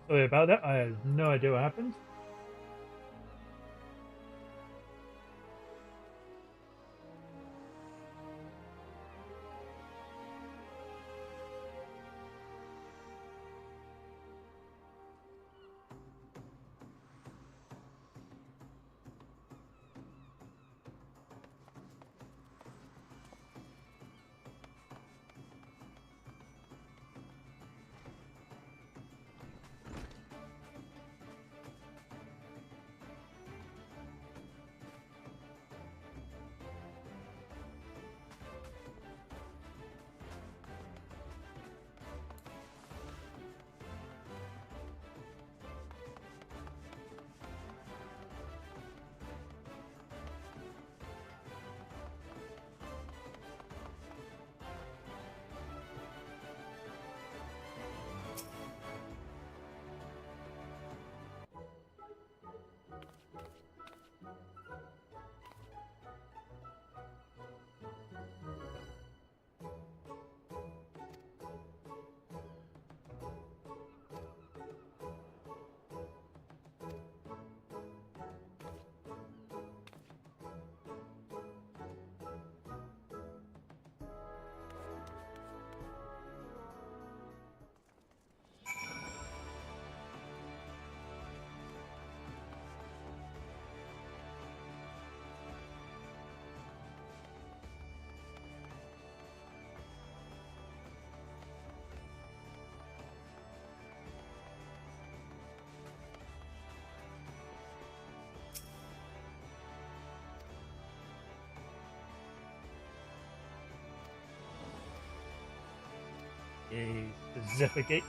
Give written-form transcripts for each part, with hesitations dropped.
Sorry about that. I have no idea what happened. A Zephyr.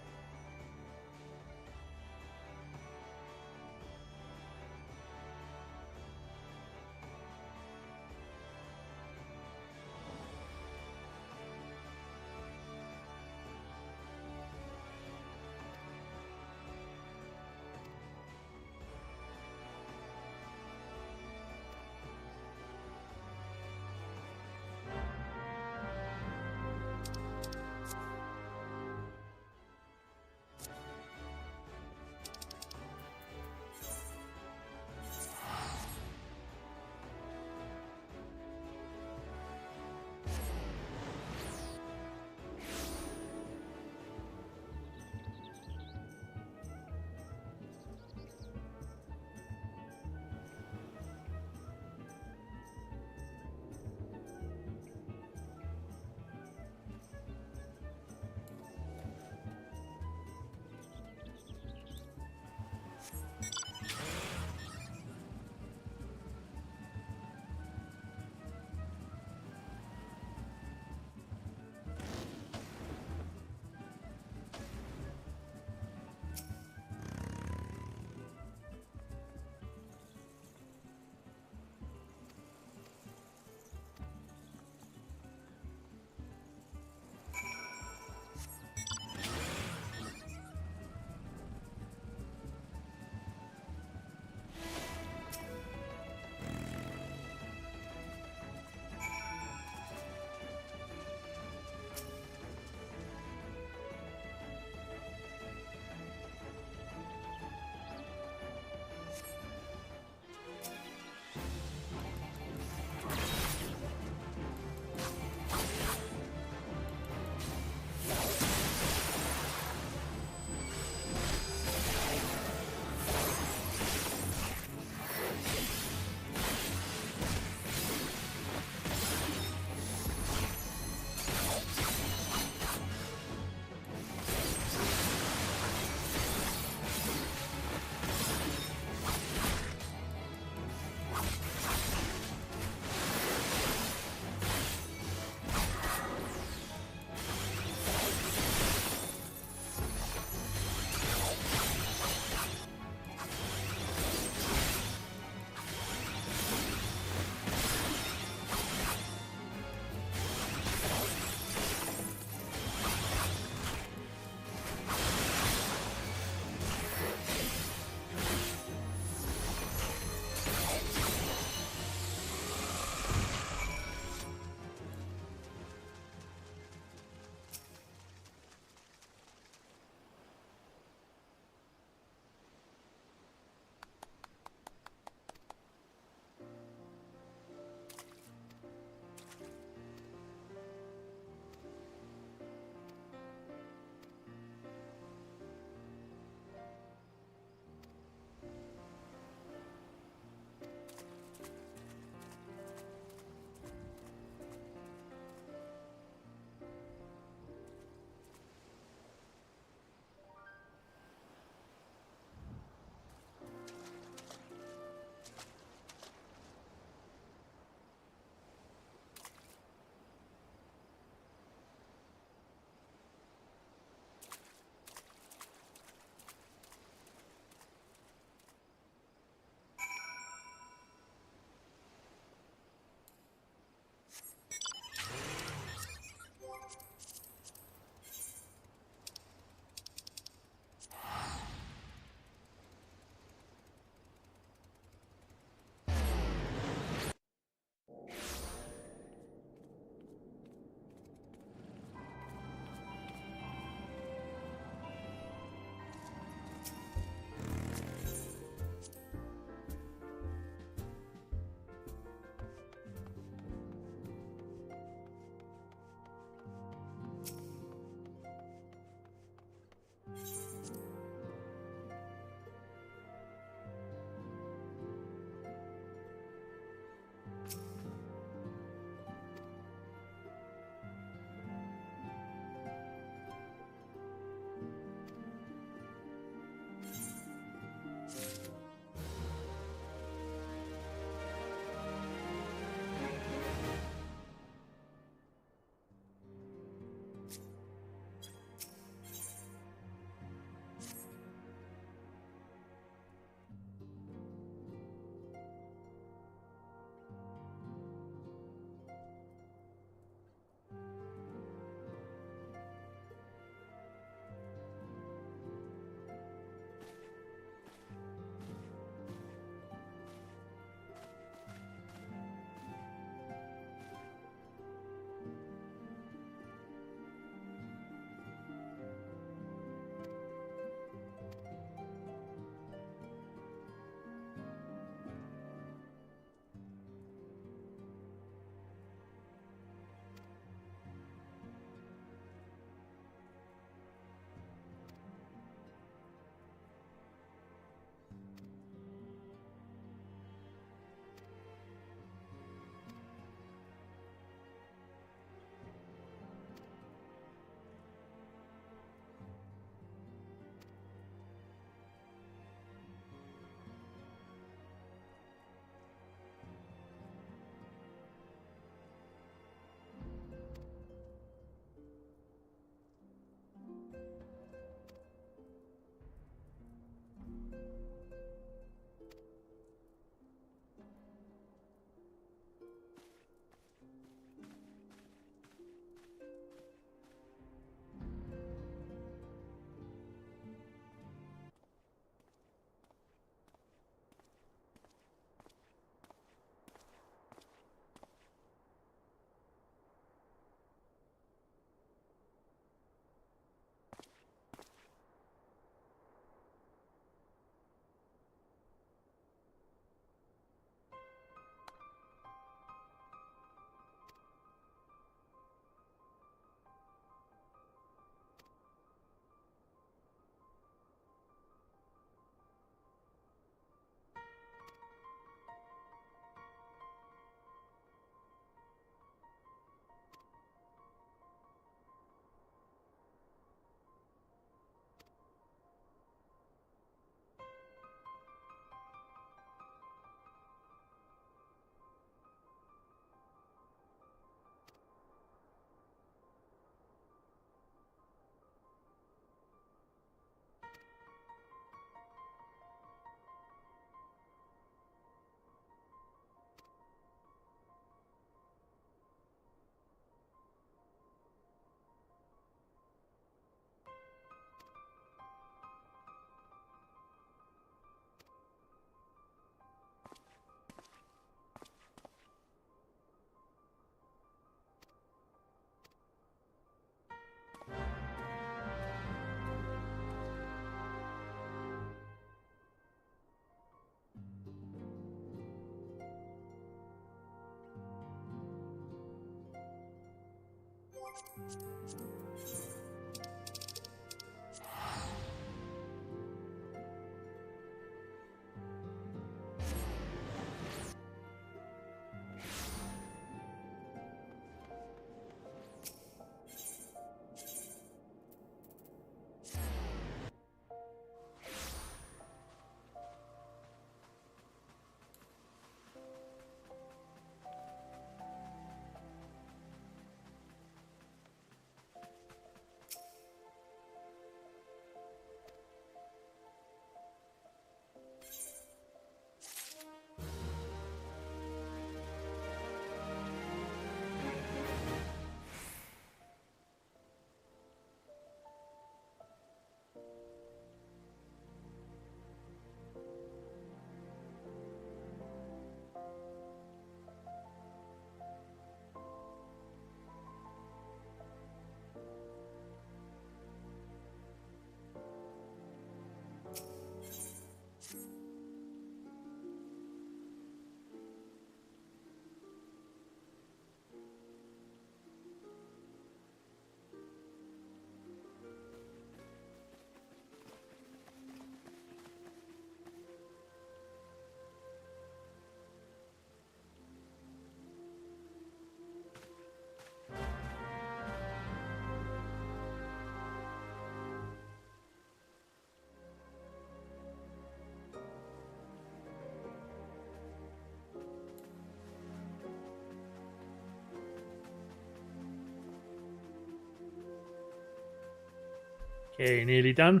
Okay, nearly done.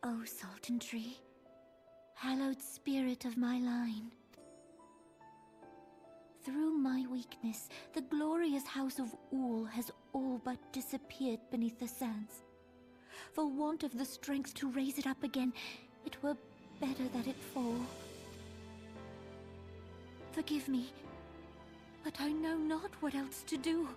Oh, Sultan Tree, hallowed spirit of my line. Through my weakness, the glorious house of Ul has all but disappeared beneath the sands. For want of the strength to raise it up again, it were better that it fall. Forgive me, but I know not what else to do.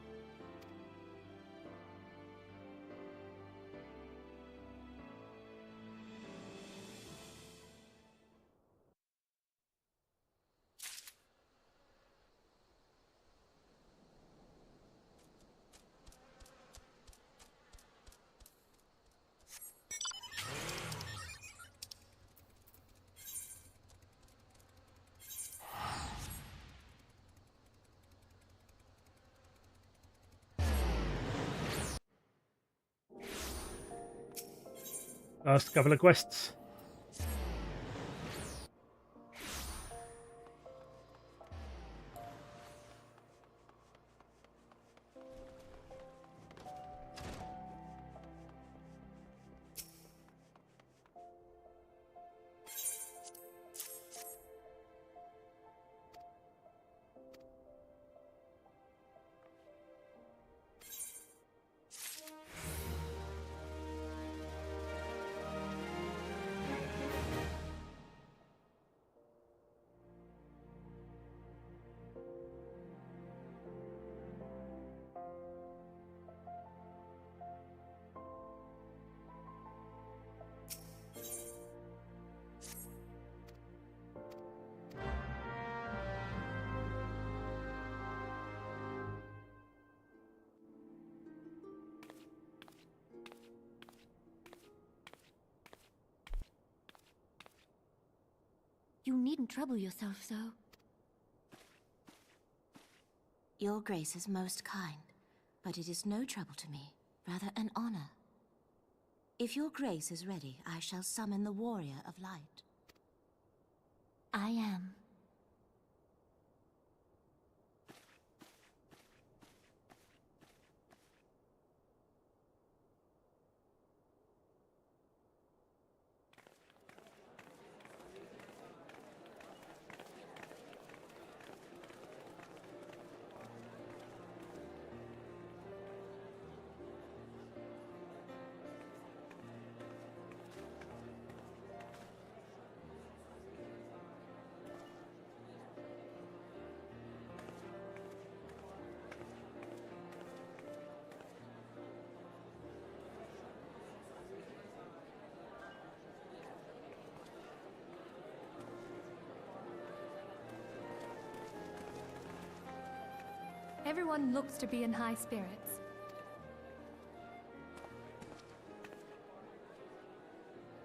Last couple of quests. You needn't trouble yourself so. Your grace is most kind, but it is no trouble to me, rather an honor. If your grace is ready, I shall summon the warrior of light. I am. Everyone looks to be in high spirits.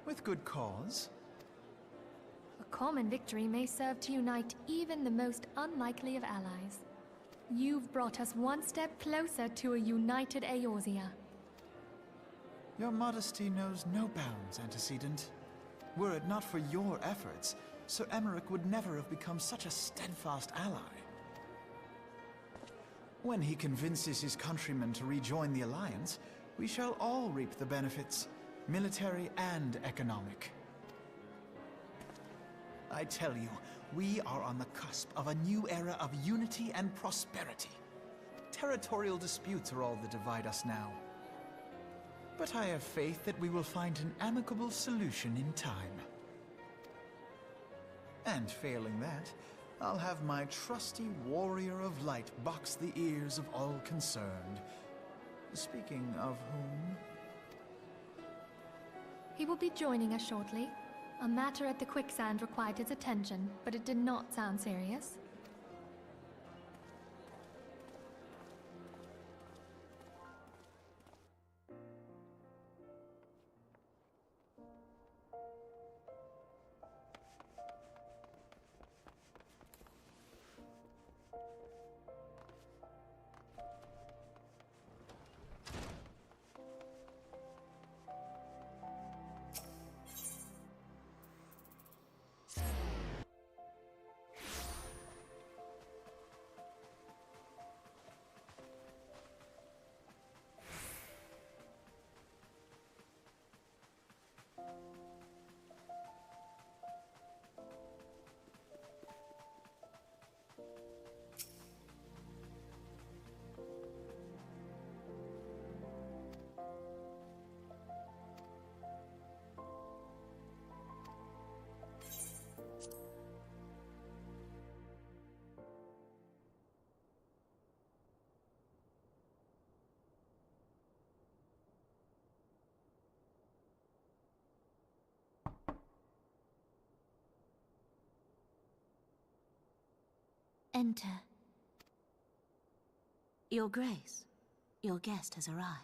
With good cause. A common victory may serve to unite even the most unlikely of allies. You've brought us one step closer to a united Eorzea. Your modesty knows no bounds, Antecedent. Were it not for your efforts, Sir Emmerich would never have become such a steadfast ally. When he convinces his countrymen to rejoin the Alliance, we shall all reap the benefits, military and economic. I tell you, we are on the cusp of a new era of unity and prosperity. Territorial disputes are all that divide us now. But I have faith that we will find an amicable solution in time. And failing that, I'll have my trusty warrior of light box the ears of all concerned. Speaking of whom... He will be joining us shortly. A matter at the quicksand required his attention, but it did not sound serious. enter. Your Grace, your guest has arrived.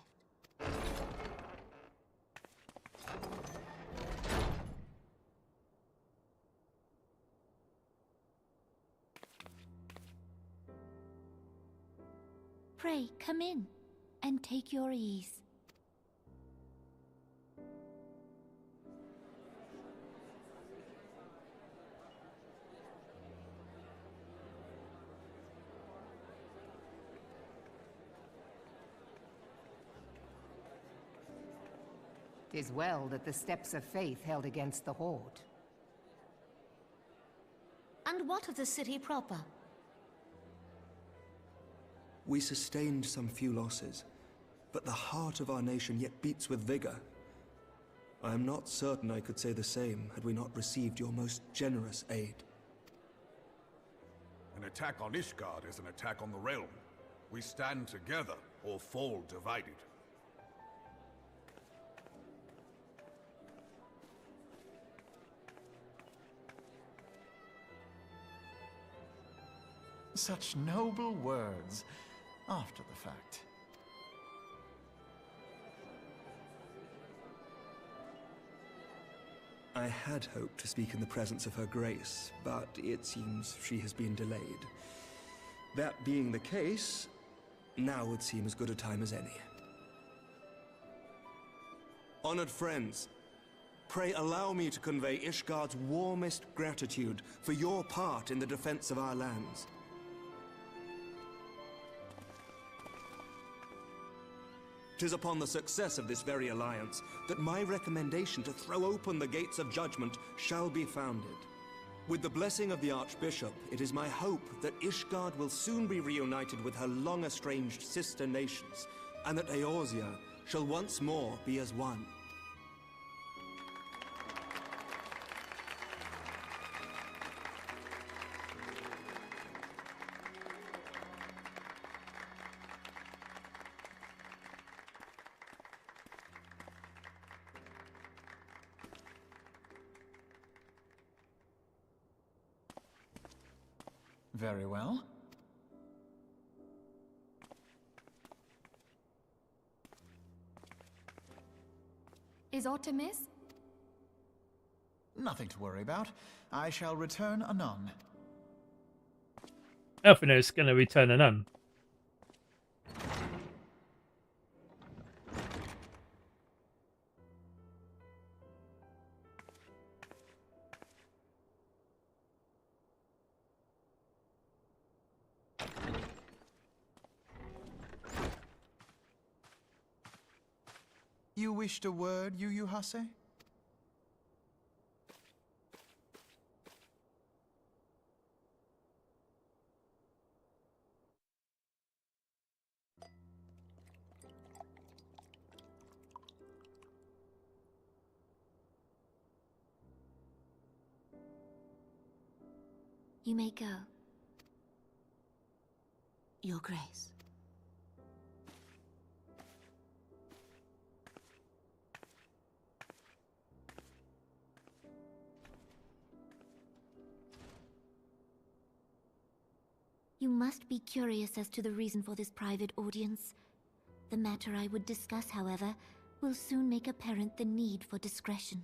Pray, come in, and take your ease. "'Tis well that the steps of faith held against the Horde. And what of the city proper? We sustained some few losses, but the heart of our nation yet beats with vigor. I am not certain I could say the same had we not received your most generous aid. An attack on Ishgard is an attack on the realm. We stand together or fall divided. Such noble words after the fact. I had hoped to speak in the presence of her grace, but it seems she has been delayed. That being the case, now would seem as good a time as any. Honored friends, pray allow me to convey Ishgard's warmest gratitude for your part in the defense of our lands. 'Tis upon the success of this very alliance that my recommendation to throw open the gates of judgment shall be founded. With the blessing of the Archbishop, it is my hope that Ishgard will soon be reunited with her long-estranged sister nations, and that Eorzea shall once more be as one. Very well. Is aught amiss? Nothing to worry about. I shall return anon. Nothing is going to return a nun. You wished a word, Yu Hase? You may go. Your Grace. You must be curious as to the reason for this private audience. The matter I would discuss, however, will soon make apparent the need for discretion.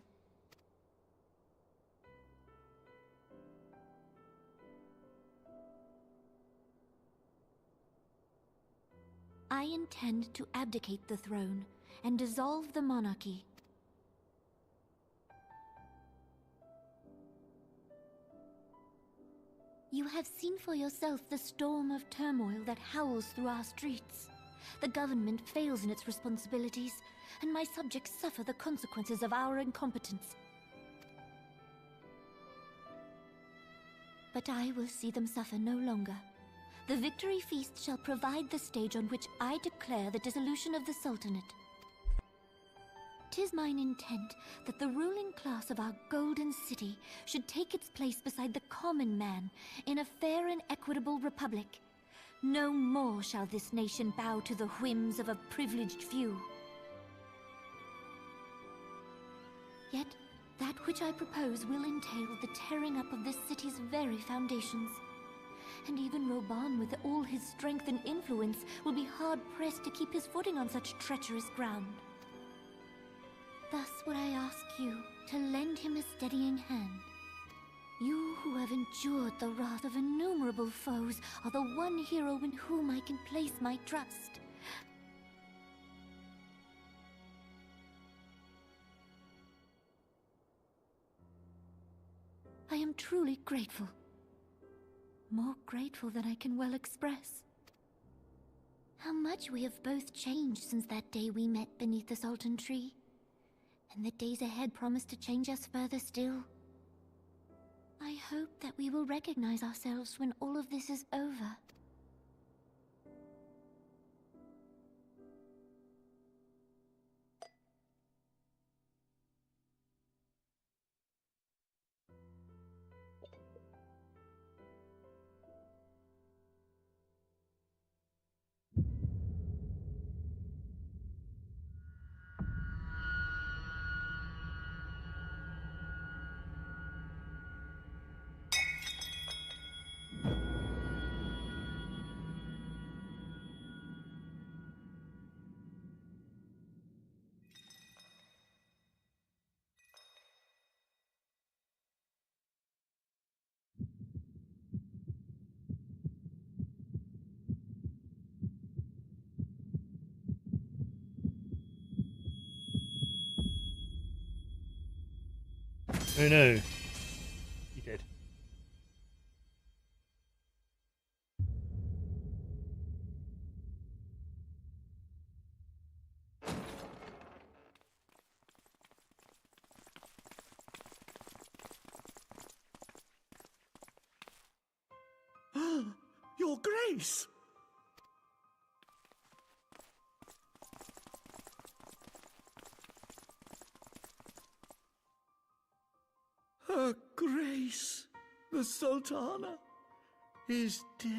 I intend to abdicate the throne and dissolve the monarchy. You have seen for yourself the storm of turmoil that howls through our streets. The government fails in its responsibilities, and my subjects suffer the consequences of our incompetence. But I will see them suffer no longer. The victory feast shall provide the stage on which I declare the dissolution of the Sultanate. 'Tis mine intent that the ruling class of our golden city should take its place beside the common man in a fair and equitable republic. No more shall this nation bow to the whims of a privileged few. Yet, that which I propose will entail the tearing up of this city's very foundations. and even Roban, with all his strength and influence, will be hard-pressed to keep his footing on such treacherous ground. Thus would I ask you to lend him a steadying hand. You who have endured the wrath of innumerable foes are the one hero in whom I can place my trust. I am truly grateful. More grateful than I can well express. How much we have both changed since that day we met beneath the Sultan tree. And the days ahead promise to change us further still. I hope that we will recognize ourselves when all of this is over. Oh no. He did. Your Grace! Her Grace, the Sultana, is dead.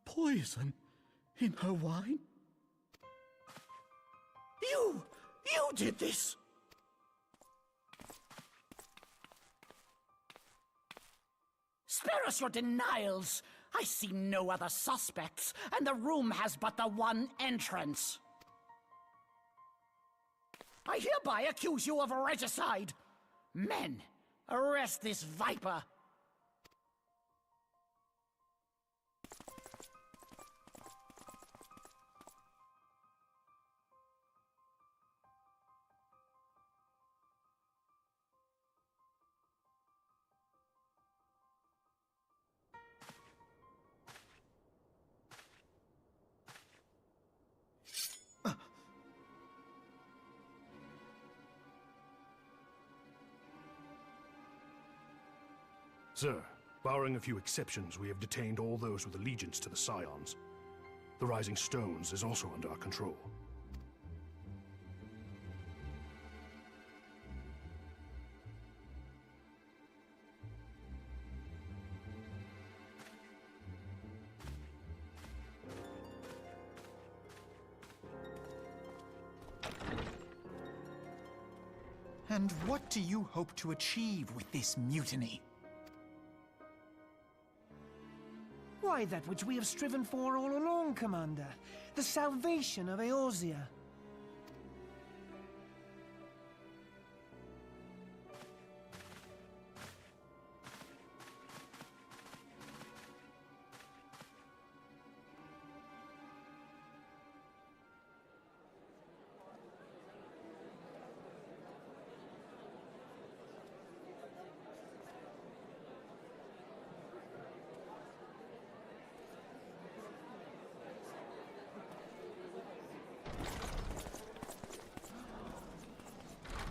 Poison in her wine? You did this! Spare us your denials! I see no other suspects, and the room has but the one entrance. I hereby accuse you of regicide. Men, arrest this viper. Sir, barring a few exceptions, we have detained all those with allegiance to the Scions. The Rising Stones is also under our control. And what do you hope to achieve with this mutiny? Why, that which we have striven for all along, Commander. The salvation of Eorzea.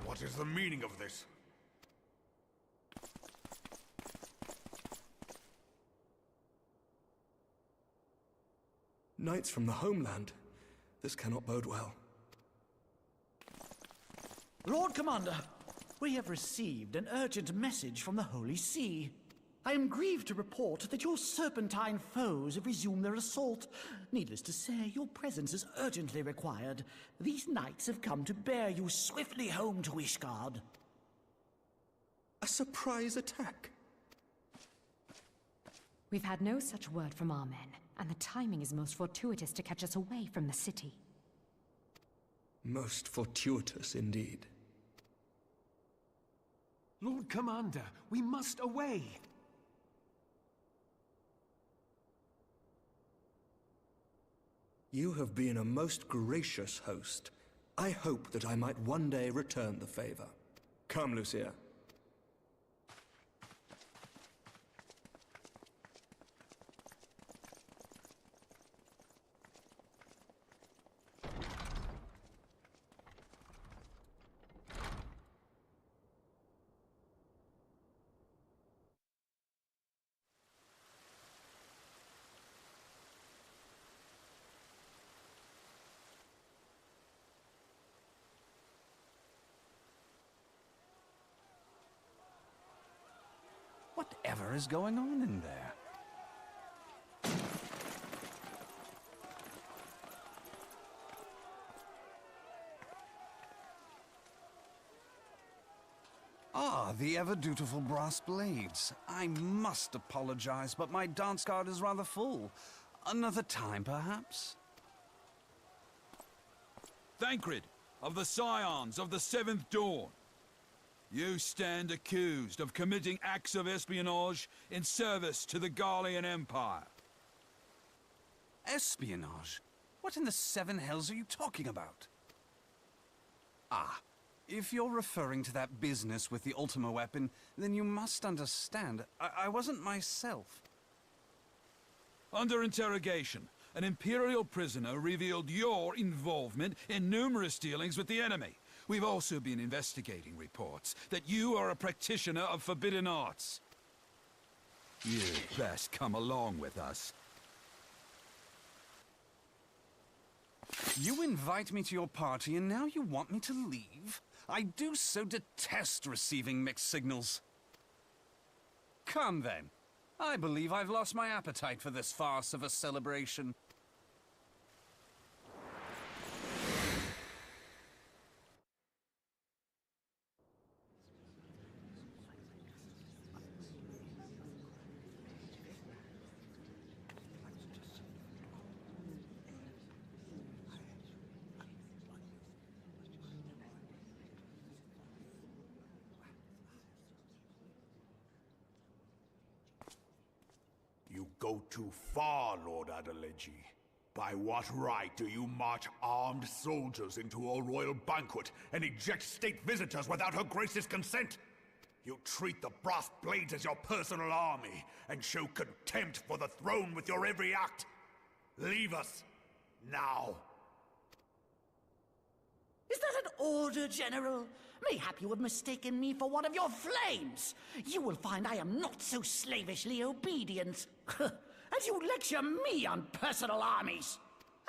What is the meaning of this? Knights from the homeland. This cannot bode well. Lord Commander, we have received an urgent message from the Holy See. I am grieved to report that your serpentine foes have resumed their assault. Needless to say, your presence is urgently required. These knights have come to bear you swiftly home to Ishgard. A surprise attack? We've had no such word from our men, and the timing is most fortuitous to catch us away from the city. Most fortuitous indeed. Lord Commander, we must away! You have been a most gracious host. I hope that I might one day return the favor. Come, Lucia. Whatever is going on in there? Ah, the ever-dutiful brass blades. I must apologize, but my dance card is rather full. Another time, perhaps? Thancred, of the Scions of the Seventh Dawn. You stand accused of committing acts of espionage in service to the Garlean Empire. Espionage? What in the seven hells are you talking about? Ah, if you're referring to that business with the Ultima weapon, then you must understand, I wasn't myself. Under interrogation, an Imperial prisoner revealed your involvement in numerous dealings with the enemy. We've also been investigating reports that you are a practitioner of forbidden arts. You'd best come along with us. You invite me to your party and now you want me to leave? I do so detest receiving mixed signals. Come then. I believe I've lost my appetite for this farce of a celebration. You go too far, Lord Adeleji. By what right do you march armed soldiers into a royal banquet and eject state visitors without her grace's consent? You treat the brass blades as your personal army and show contempt for the throne with your every act. Leave us, now. Is that an order, General? Mayhap you have mistaken me for one of your flames. You will find I am not so slavishly obedient. As you lecture me on personal armies.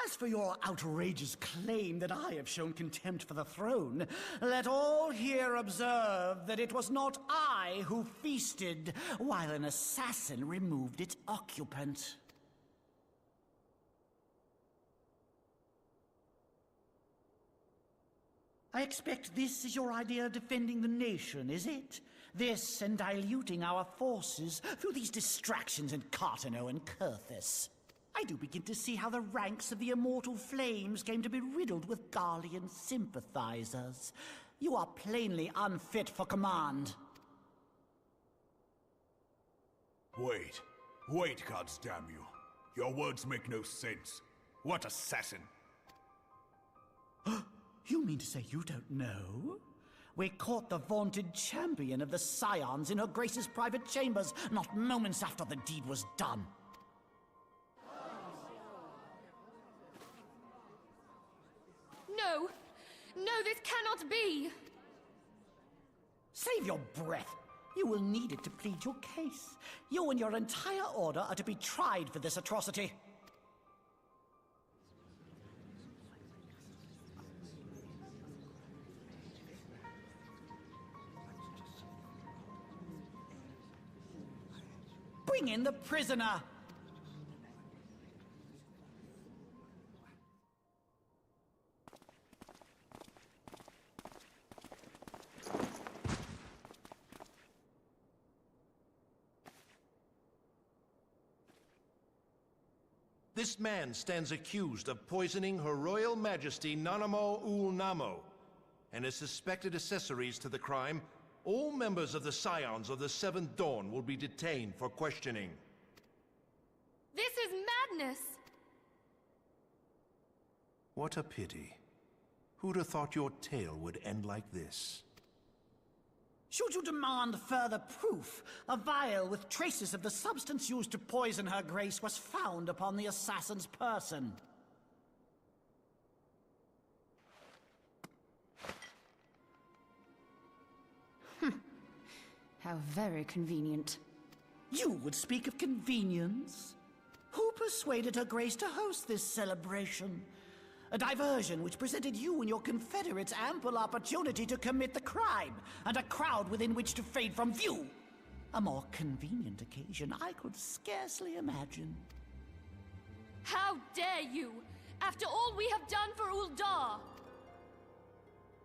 As for your outrageous claim that I have shown contempt for the throne, let all here observe that it was not I who feasted while an assassin removed its occupant. I expect this is your idea of defending the nation, is it? This and diluting our forces through these distractions in Cartano and Kurthis. I do begin to see how the ranks of the Immortal Flames came to be riddled with Garlean sympathizers. You are plainly unfit for command. Wait, goddamn you. Your words make no sense. What assassin? You mean to say you don't know? We caught the vaunted champion of the Scions in her Grace's private chambers, not moments after the deed was done. No! No, this cannot be! Save your breath. You will need it to plead your case. You and your entire order are to be tried for this atrocity. Bring in the prisoner! This man stands accused of poisoning Her Royal Majesty Nanamo Ul Namo, and as suspected accessories to the crime, all members of the Scions of the Seventh Dawn will be detained for questioning. This is madness! What a pity. Who'd have thought your tale would end like this? Should you demand further proof, a vial with traces of the substance used to poison Her Grace was found upon the assassin's person. How very convenient. You would speak of convenience? Who persuaded Her Grace to host this celebration? A diversion which presented you and your confederates ample opportunity to commit the crime, and a crowd within which to fade from view. A more convenient occasion I could scarcely imagine. How dare you! After all we have done for Uldar!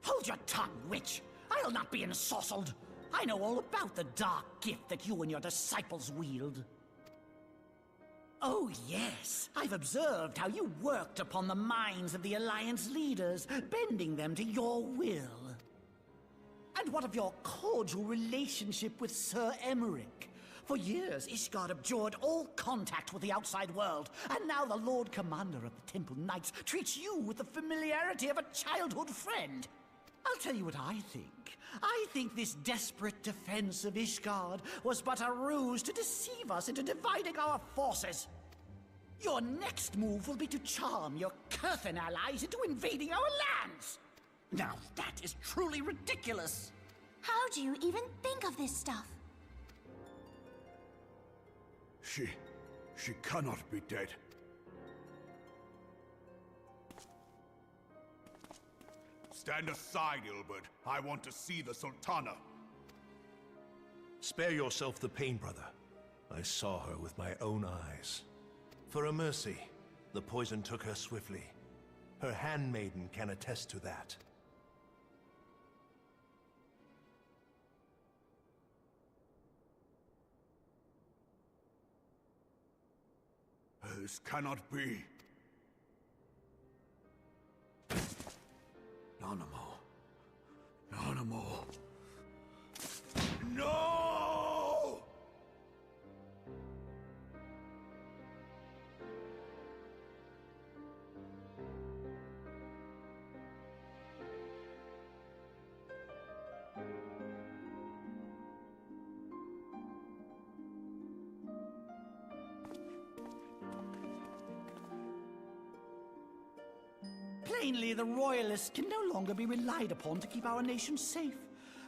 Hold your tongue, witch! I'll not be ensorcelled! I know all about the dark gift that you and your disciples wield. Oh, yes. I've observed how you worked upon the minds of the Alliance leaders, bending them to your will. And what of your cordial relationship with Sir Emmerich? For years, Ishgard abjured all contact with the outside world, and now the Lord Commander of the Temple Knights treats you with the familiarity of a childhood friend. I'll tell you what I think. I think this desperate defense of Ishgard was but a ruse to deceive us into dividing our forces. Your next move will be to charm your Kurthan allies into invading our lands. Now that is truly ridiculous. How do you even think of this stuff? She cannot be dead. Stand aside, Ilbert. I want to see the Sultana. Spare yourself the pain, brother. I saw her with my own eyes. For a mercy, the poison took her swiftly. Her handmaiden can attest to that. This cannot be. Nanamo. Nanamo. No! Plainly, the Royalists can no longer be relied upon to keep our nation safe.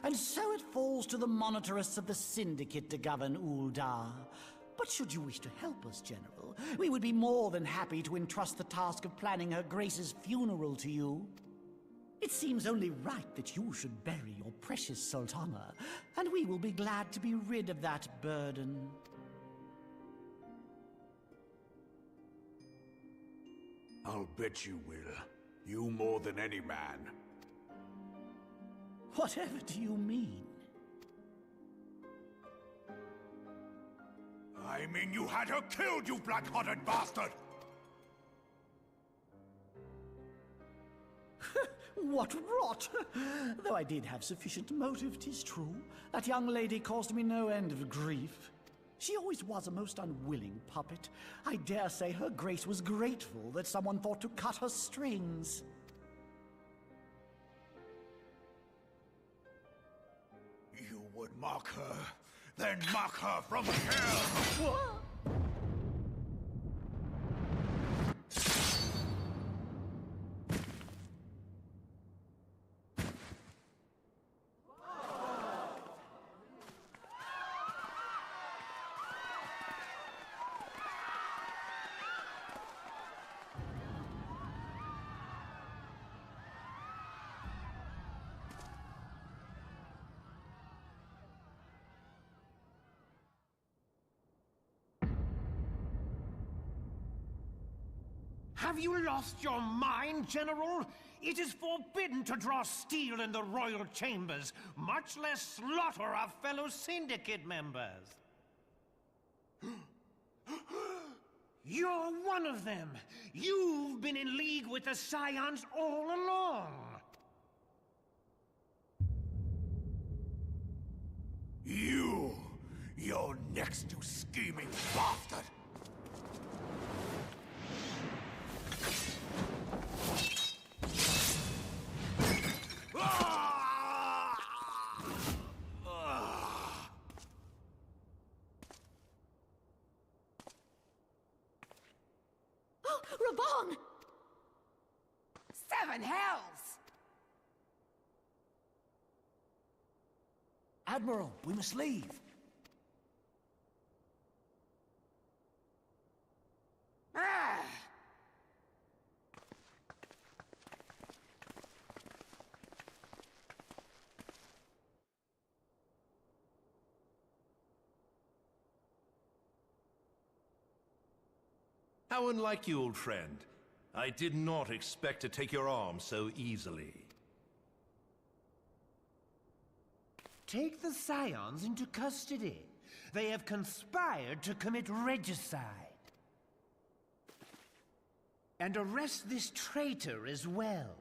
And so it falls to the monitorists of the Syndicate to govern Uldar. But should you wish to help us, General, we would be more than happy to entrust the task of planning Her Grace's funeral to you. It seems only right that you should bury your precious Sultana, and we will be glad to be rid of that burden. I'll bet you will. You more than any man. Whatever do you mean? I mean you had her killed, you black-hearted bastard! What rot! Though I did have sufficient motive, 'tis true. That young lady caused me no end of grief. She always was a most unwilling puppet. I dare say Her Grace was grateful that someone thought to cut her strings. You would mock her, then mock her from hell! What? Have you lost your mind, General? It is forbidden to draw steel in the royal chambers, much less slaughter our fellow syndicate members. You're one of them! You've been in league with the Scions all along! You're next, you scheming bastard! Oh, Raban! Seven hells! Admiral, we must leave. Ah! How unlike you, old friend. I did not expect to take your arm so easily. Take the Scions into custody. They have conspired to commit regicide. And arrest this traitor as well.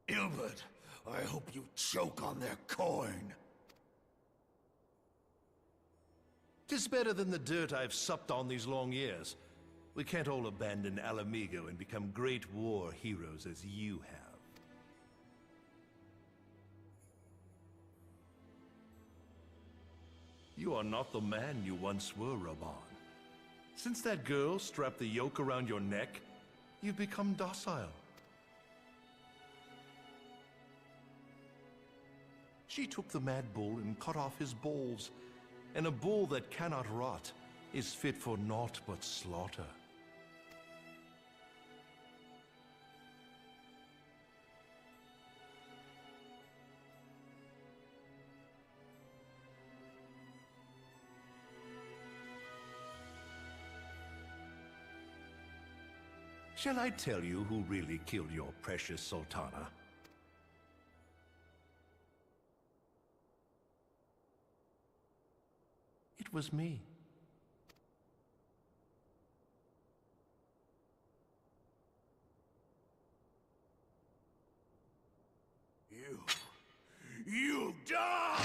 Ilbert, I hope you choke on their coin. 'Tis better than the dirt I've supped on these long years. We can't all abandon Alamigo and become great war heroes as you have. You are not the man you once were, Raban. Since that girl strapped the yoke around your neck, you've become docile. She took the mad bull and cut off his balls, and a bull that cannot rot is fit for naught but slaughter. Shall I tell you who really killed your precious Sultana? It was me. You die!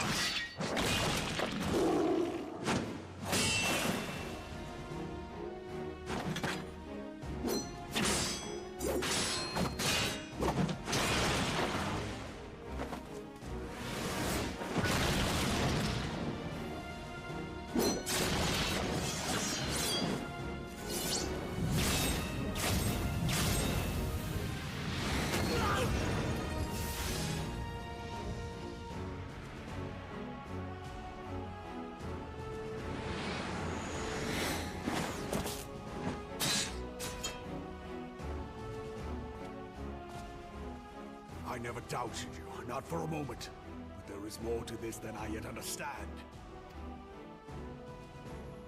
I never doubted you, not for a moment. But there is more to this than I yet understand.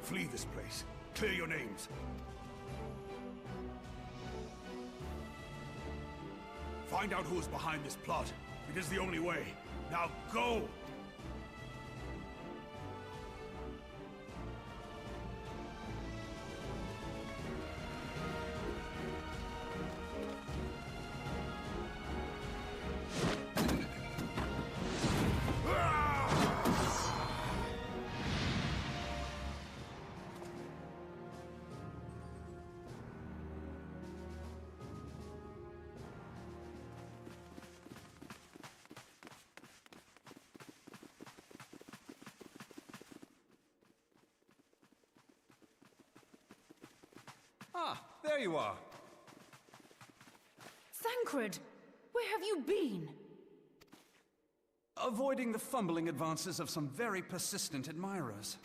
Flee this place. Clear your names. Find out who is behind this plot. It is the only way. Now go! Ah, there you are. Thancred, where have you been? Avoiding the fumbling advances of some very persistent admirers.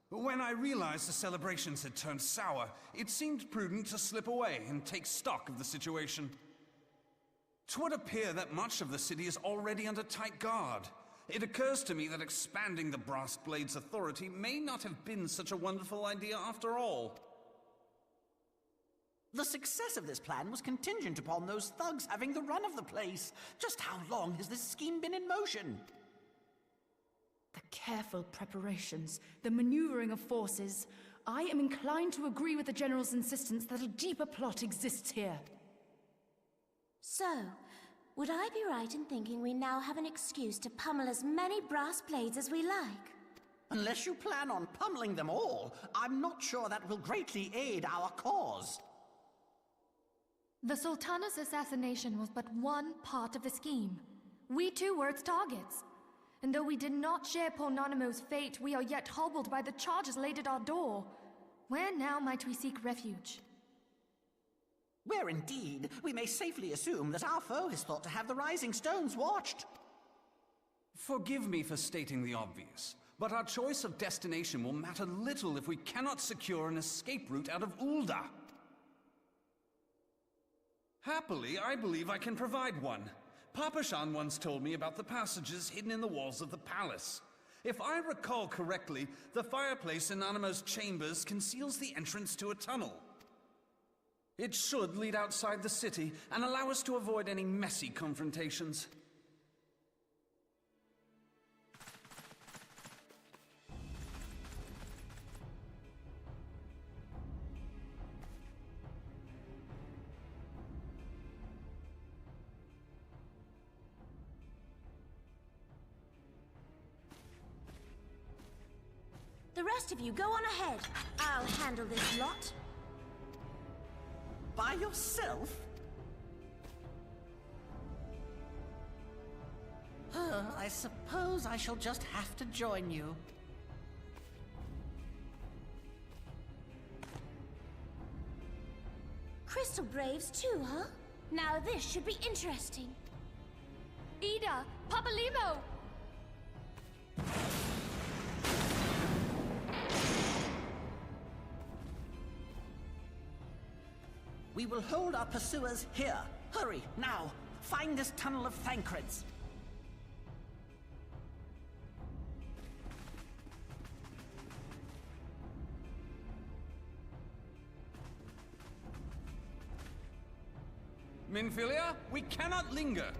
When I realized the celebrations had turned sour, it seemed prudent to slip away and take stock of the situation. 'Twould appear that much of the city is already under tight guard. It occurs to me that expanding the Brass Blade's authority may not have been such a wonderful idea after all. The success of this plan was contingent upon those thugs having the run of the place. Just how long has this scheme been in motion? The careful preparations, the maneuvering of forces. I am inclined to agree with the General's insistence that a deeper plot exists here. So, would I be right in thinking we now have an excuse to pummel as many brass blades as we like? Unless you plan on pummeling them all, I'm not sure that will greatly aid our cause. The Sultana's assassination was but one part of the scheme. We too were its targets. And though we did not share Ponanamo's fate, we are yet hobbled by the charges laid at our door. Where now might we seek refuge? Where indeed, we may safely assume that our foe has thought to have the Rising Stones watched. Forgive me for stating the obvious, but our choice of destination will matter little if we cannot secure an escape route out of Ul'dah. Happily, I believe I can provide one. Papa Shan once told me about the passages hidden in the walls of the palace. If I recall correctly, the fireplace in Anamo's chambers conceals the entrance to a tunnel. It should lead outside the city and allow us to avoid any messy confrontations. The rest of you, go on ahead. I'll handle this lot. By yourself? I suppose I shall just have to join you. Crystal Braves too, huh? Now this should be interesting. Ida! Papa Limo! We will hold our pursuers here. Hurry, now! Find this tunnel of Thancreds. Minfilia, we cannot linger.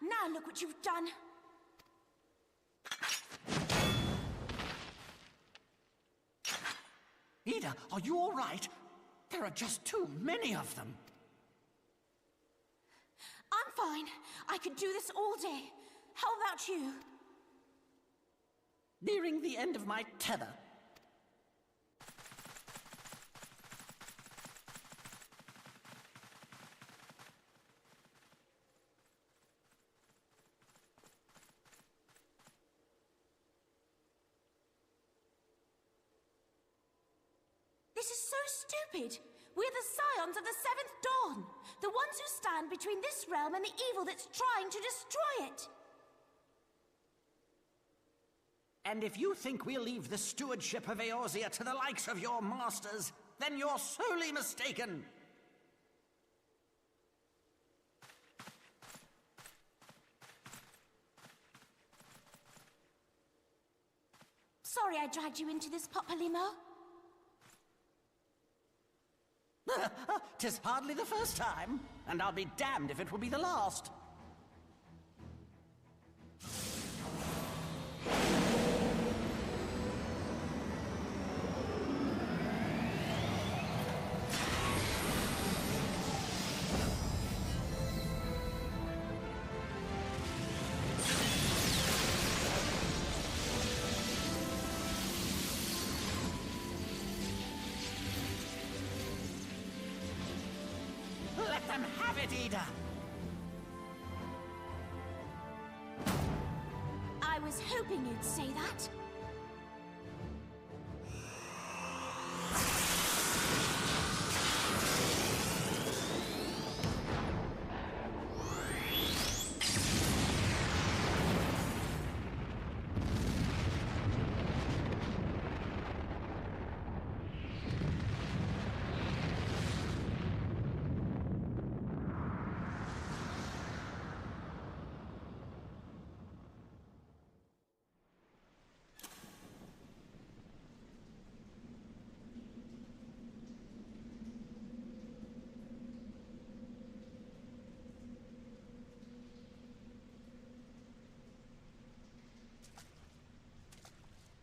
Now look what you've done. Ida, are you all right? There are just too many of them. I'm fine. I could do this all day. How about you? Nearing the end of my tether. This is so stupid. We're the scions of the Seventh Dawn. The ones who stand between this realm and the evil that's trying to destroy it. And if you think we'll leave the stewardship of Eorzea to the likes of your masters, then you're sorely mistaken. Sorry I dragged you into this, Papa Limo. 'Tis hardly the first time, and I'll be damned if it will be the last. Let them have it, Ida! I was hoping you'd say that.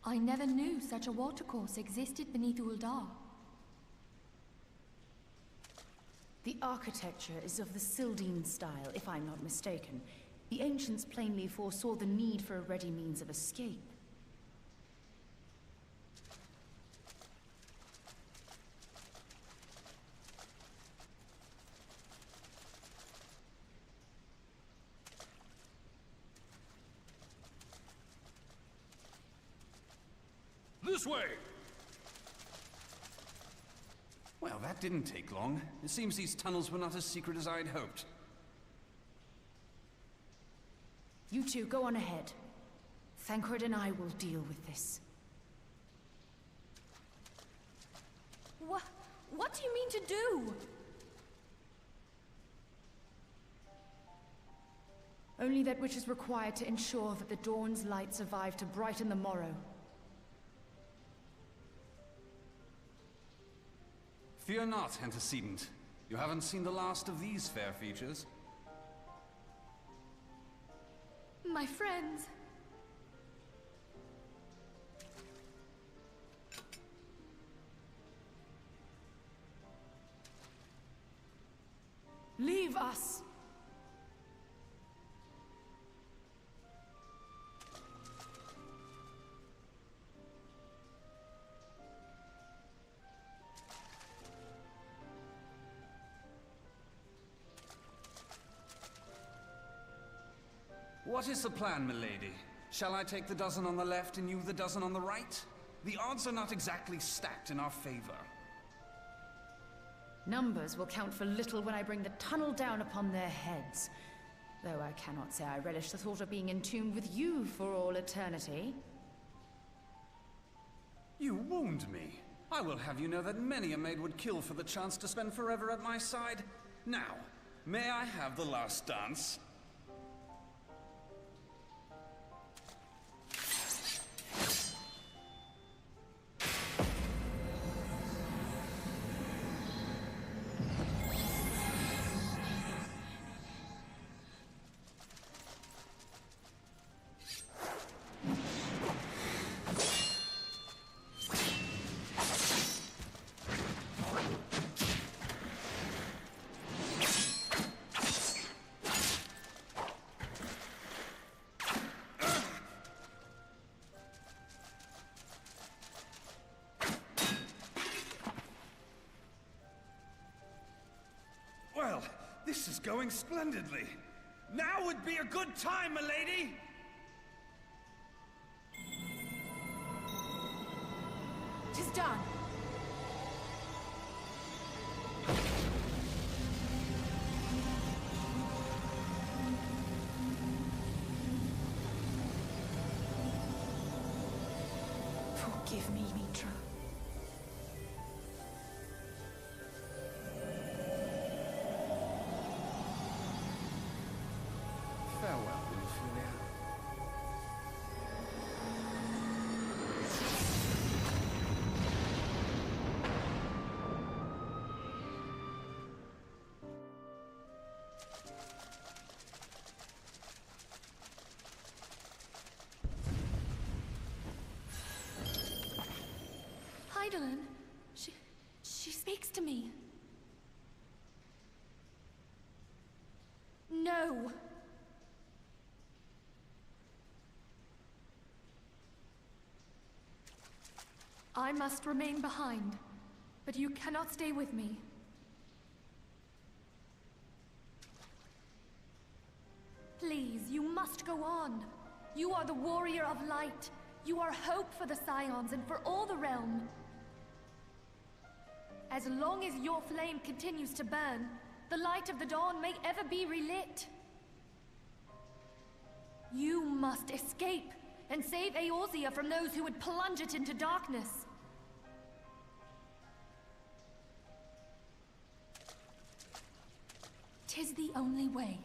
I never knew such a watercourse existed beneath Uldar. The architecture is of the Sildine style, if I'm not mistaken. The ancients plainly foresaw the need for a ready means of escape. This way! Well, that didn't take long. It seems these tunnels were not as secret as I'd hoped. You two, go on ahead. Thancred and I will deal with this. What do you mean to do? Only that which is required to ensure that the dawn's light survive to brighten the morrow. Fear not, antecedent. You haven't seen the last of these fair features. My friends. Leave us! What is the plan, milady? Shall I take the dozen on the left and you the dozen on the right? The odds are not exactly stacked in our favor. Numbers will count for little when I bring the tunnel down upon their heads. Though I cannot say I relish the thought of being entombed with you for all eternity. You wound me. I will have you know that many a maid would kill for the chance to spend forever at my side. Now, may I have the last dance? Well, this is going splendidly. Now would be a good time, milady! Tis done. Forgive me, Mitra. Farewell, Ophelia. go! I must remain behind, but you cannot stay with me. Please, you must go on. You are the warrior of light. You are hope for the Scions and for all the realm. As long as your flame continues to burn, the light of the dawn may ever be relit. You must escape and save Eorzea from those who would plunge it into darkness. Tis the only way.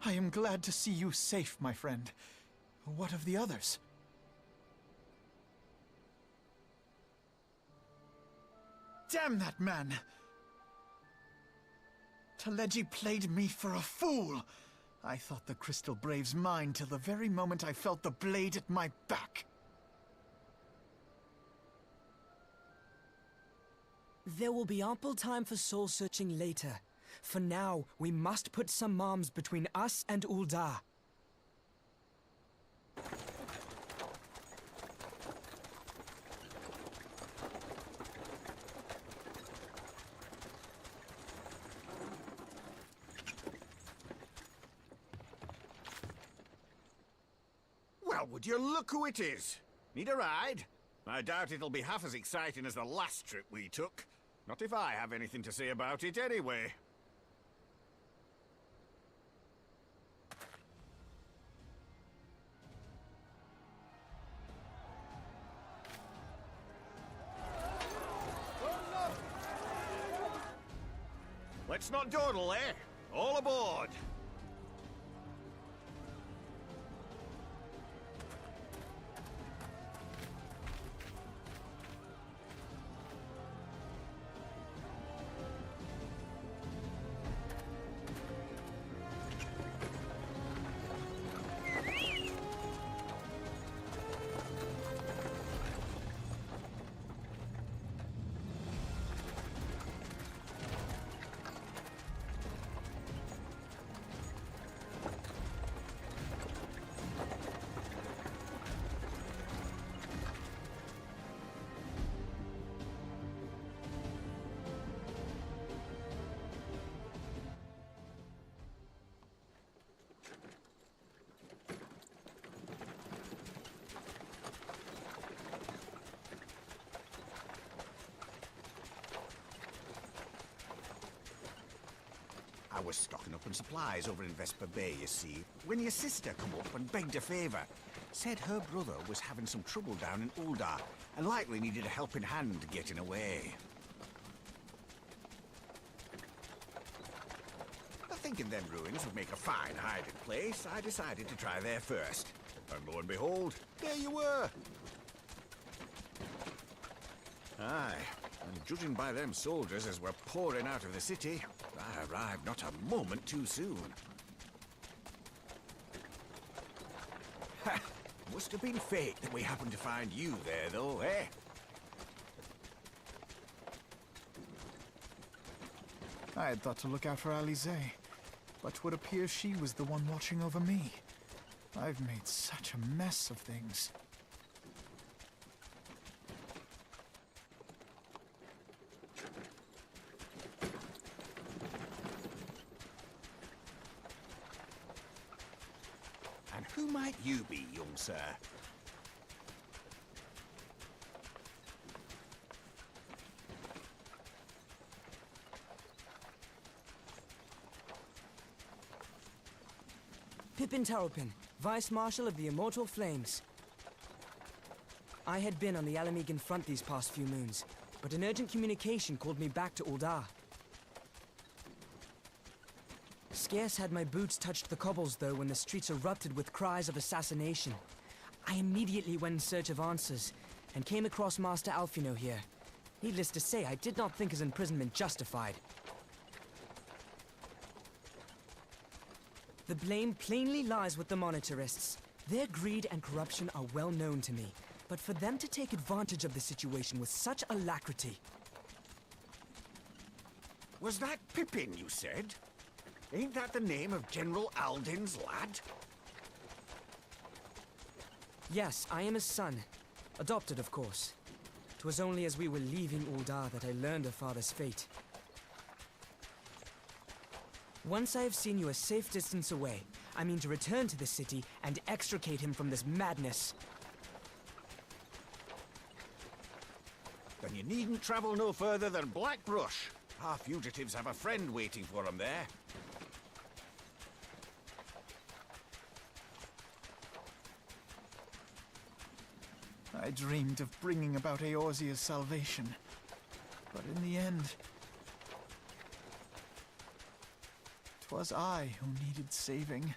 I am glad to see you safe, my friend. What of the others? Damn that man! Taleji played me for a fool! I thought the Crystal Brave's mine till the very moment I felt the blade at my back. There will be ample time for soul-searching later. For now, we must put some arms between us and Ul'dah. Well, would you look who it is? Need a ride? I doubt it'll be half as exciting as the last trip we took. Not if I have anything to say about it anyway. Let's not dawdle, eh? All aboard! I was stocking up on supplies over in Vesper Bay, you see, when your sister come up and begged a favour. Said her brother was having some trouble down in Ul'dah, and likely needed a helping hand getting away. Thinking them ruins would make a fine hiding place, I decided to try there first. And lo and behold, there you were! Aye, and judging by them soldiers as were pouring out of the city, I arrived not a moment too soon. Ha! Must have been fate that we happened to find you there, though, eh? I had thought to look out for Alize, but would appear she was the one watching over me. I've made such a mess of things. Who might you be, young sir? Pippin Taropin, Vice Marshal of the Immortal Flames. I had been on the Alamegan front these past few moons, but an urgent communication called me back to Uldar. Scarce had my boots touched the cobbles, though, when the streets erupted with cries of assassination. I immediately went in search of answers, and came across Master Alfino here. Needless to say, I did not think his imprisonment justified. The blame plainly lies with the Monitarists. Their greed and corruption are well known to me, but for them to take advantage of the situation with such alacrity... Was that Pippin, you said? Ain't that the name of General Alden's lad? Yes, I am his son. Adopted, of course. 'Twas only as we were leaving Uldar that I learned of father's fate. Once I have seen you a safe distance away, I mean to return to the city and extricate him from this madness. Then you needn't travel no further than Blackbrush. Our fugitives have a friend waiting for them there. I dreamed of bringing about Eorzea's salvation, but in the end, 'twas I who needed saving.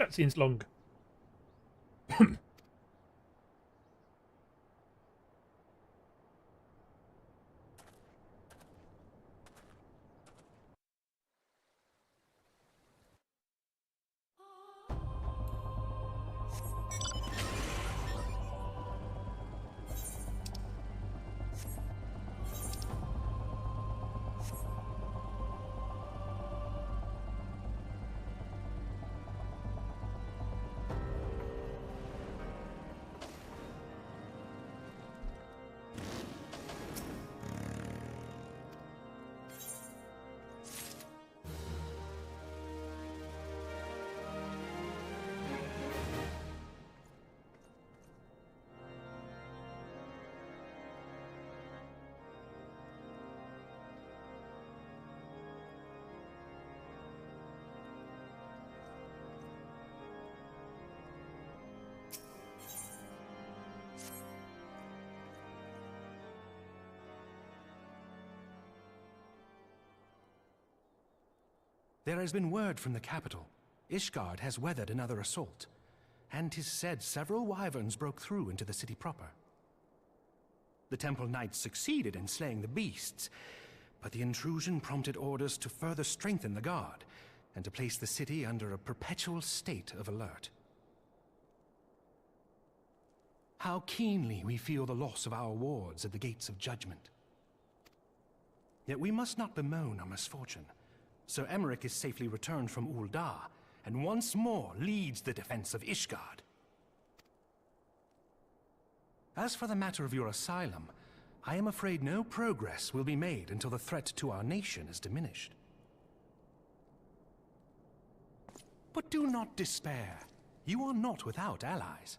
cutscene's long. There has been word from the capital. Ishgard has weathered another assault, and 'tis said several wyverns broke through into the city proper. The Temple Knights succeeded in slaying the beasts, but the intrusion prompted orders to further strengthen the guard, and to place the city under a perpetual state of alert. How keenly we feel the loss of our wards at the gates of judgment. Yet we must not bemoan our misfortune. Sir Emmerich is safely returned from Ul'dah, and once more leads the defense of Ishgard. As for the matter of your asylum, I am afraid no progress will be made until the threat to our nation is diminished. But do not despair. You are not without allies.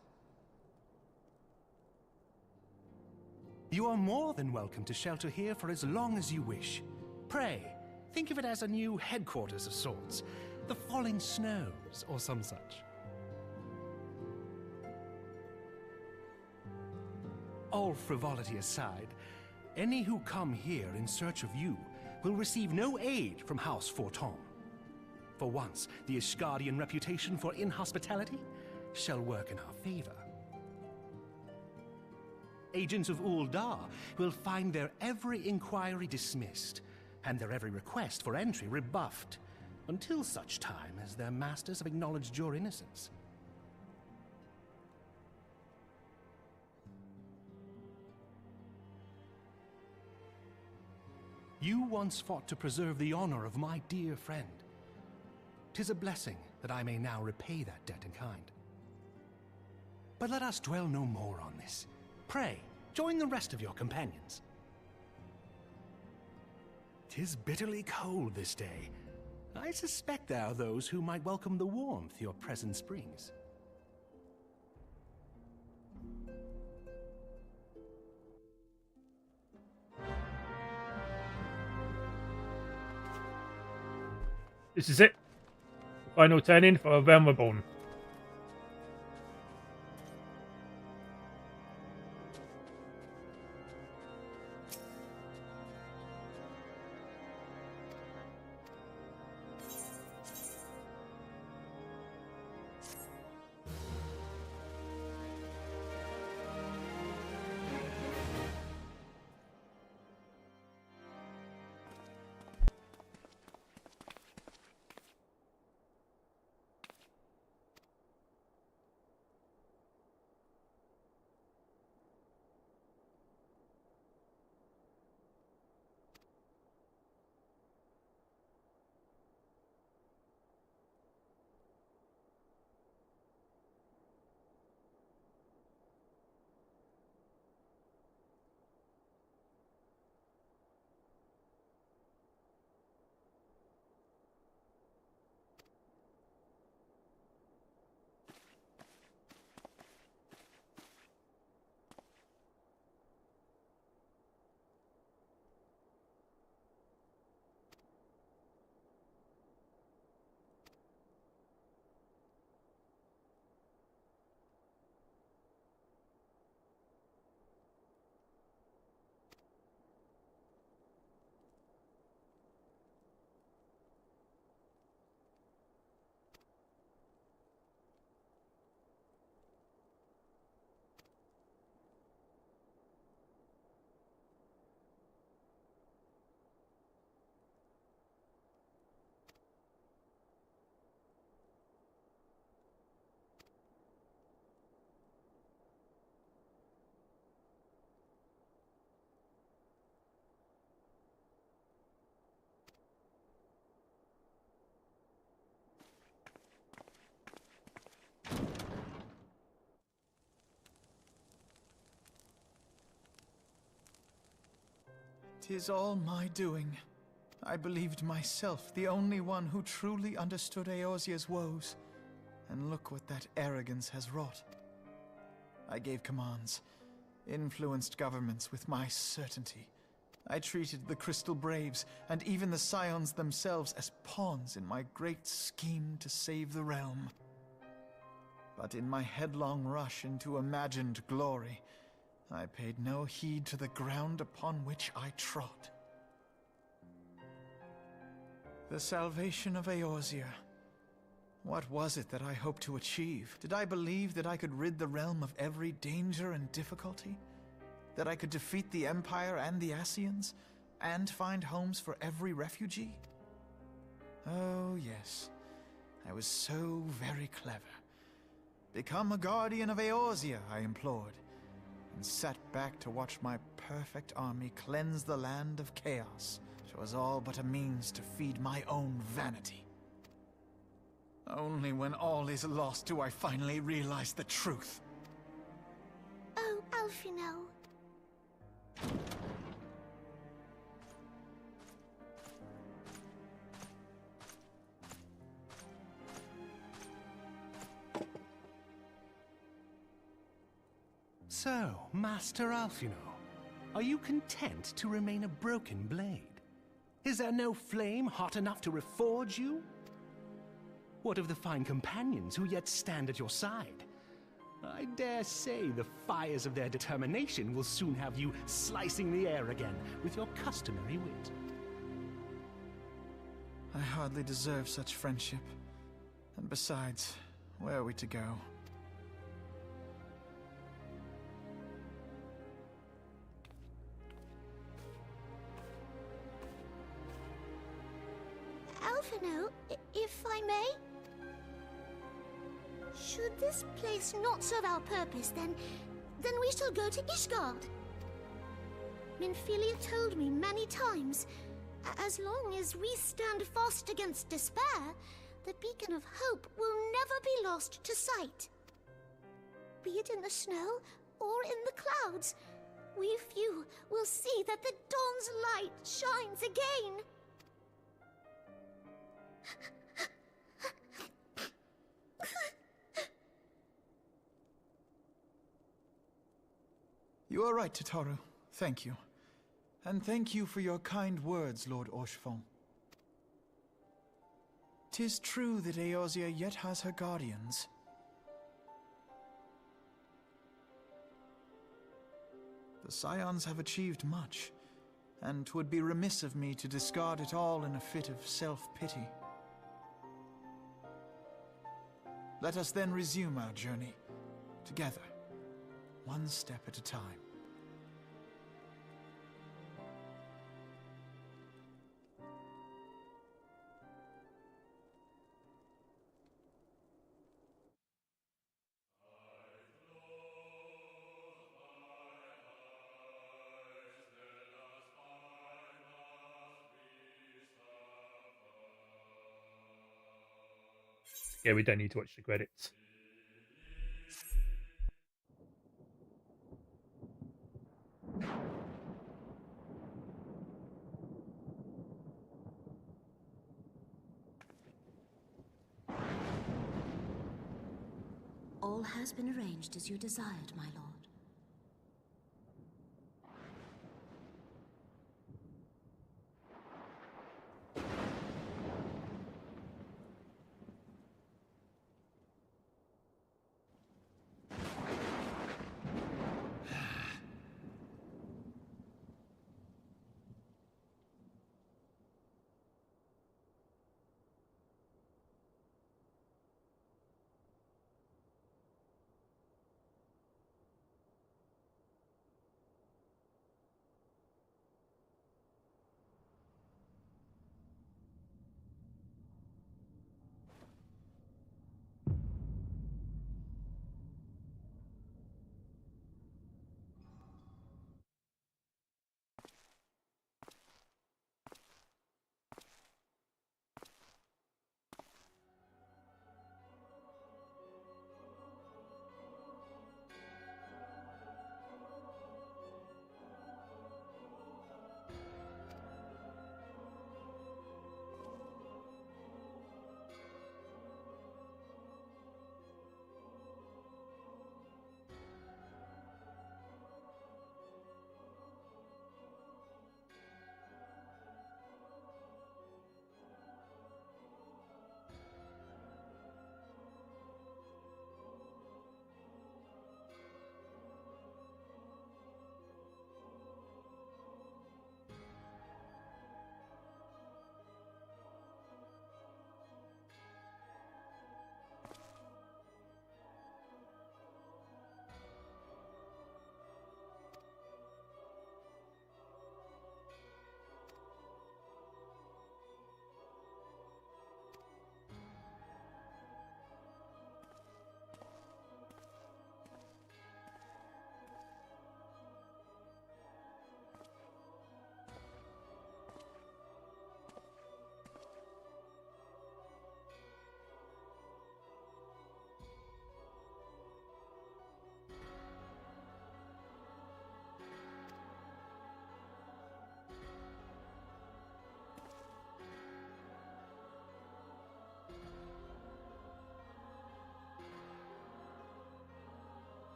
You are more than welcome to shelter here for as long as you wish. Pray, think of it as a new headquarters of sorts. The Falling Snows, or some such. All frivolity aside, any who come here in search of you will receive no aid from House Forton. For once, the Ishgardian reputation for inhospitality shall work in our favor. Agents of Ul'dah will find their every inquiry dismissed, and their every request for entry rebuffed, until such time as their masters have acknowledged your innocence. You once fought to preserve the honor of my dear friend. 'Tis a blessing that I may now repay that debt in kind. But let us dwell no more on this. Pray, join the rest of your companions. 'Tis bitterly cold this day. I suspect there are those who might welcome the warmth your presence brings. This is it. The final turn-in for A Realm Reborn. 'Tis all my doing. I believed myself the only one who truly understood Eorzea's woes. And look what that arrogance has wrought. I gave commands, influenced governments with my certainty. I treated the Crystal Braves and even the Scions themselves as pawns in my great scheme to save the realm. But in my headlong rush into imagined glory, I paid no heed to the ground upon which I trod. The salvation of Eorzea. What was it that I hoped to achieve? Did I believe that I could rid the realm of every danger and difficulty? That I could defeat the Empire and the Ascians, and find homes for every refugee? Oh, yes. I was so very clever. Become a guardian of Eorzea, I implored, and sat back to watch my perfect army cleanse the land of chaos. It was all but a means to feed my own vanity. Only when all is lost do I finally realize the truth. Oh, Alfino. So, Master Alfino, are you content to remain a broken blade? Is there no flame hot enough to reforge you? What of the fine companions who yet stand at your side? I dare say the fires of their determination will soon have you slicing the air again with your customary wit. I hardly deserve such friendship. And besides, where are we to go? Alfino, if I may? Should this place not serve our purpose, then we shall go to Ishgard. Minfilia told me many times, as long as we stand fast against despair, the beacon of hope will never be lost to sight. Be it in the snow or in the clouds, we few will see that the dawn's light shines again. You are right, Tataru. Thank you. And thank you for your kind words, Lord Orchefon. 'Tis true that Eorzea yet has her guardians. The Scions have achieved much, and 'twould be remiss of me to discard it all in a fit of self-pity. Let us then resume our journey, together, one step at a time. Yeah, we don't need to watch the credits. All has been arranged as you desired, my lord.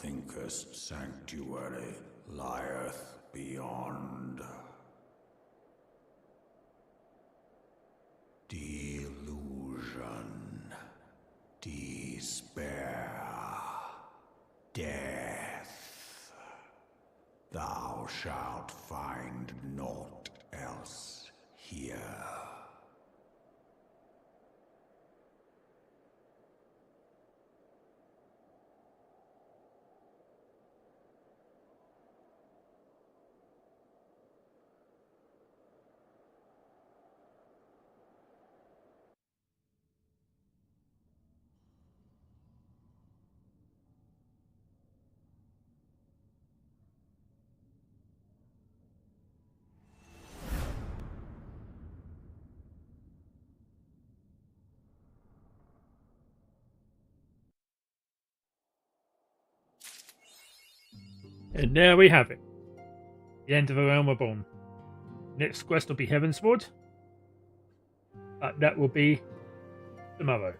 thinkest sanctuary lieth beyond? Delusion, despair, death. Thou shalt find naught else here. And there we have it. The end of A Realm Reborn. Next quest will be Heavensward. But that will be tomorrow.